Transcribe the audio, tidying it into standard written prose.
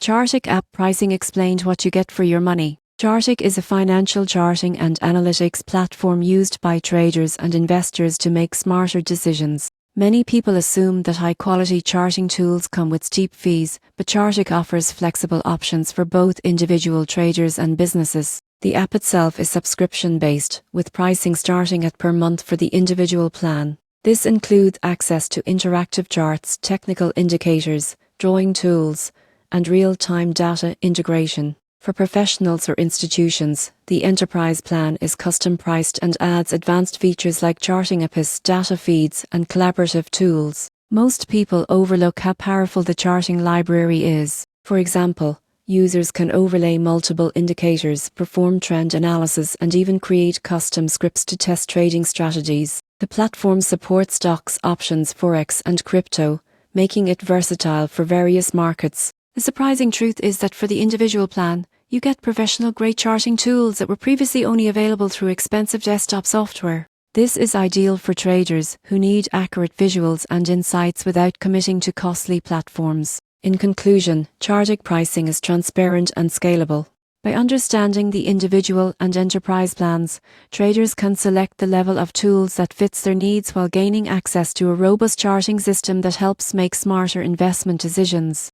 ChartIQ app pricing explained what you get for your money. ChartIQ is a financial charting and analytics platform used by traders and investors to make smarter decisions. Many people assume that high-quality charting tools come with steep fees, but ChartIQ offers flexible options for both individual traders and businesses. The app itself is subscription-based, with pricing starting at per month for the individual plan. This includes access to interactive charts, technical indicators, drawing tools, and real-time data integration. For professionals or institutions, the enterprise plan is custom-priced and adds advanced features like charting APIs, data feeds, and collaborative tools. Most people overlook how powerful the charting library is. For example, users can overlay multiple indicators, perform trend analysis, and even create custom scripts to test trading strategies. The platform supports stocks, options, forex, and crypto, making it versatile for various markets. The surprising truth is that for the individual plan, you get professional-grade charting tools that were previously only available through expensive desktop software. This is ideal for traders who need accurate visuals and insights without committing to costly platforms. In conclusion, ChartIQ pricing is transparent and scalable. By understanding the individual and enterprise plans, traders can select the level of tools that fits their needs while gaining access to a robust charting system that helps make smarter investment decisions.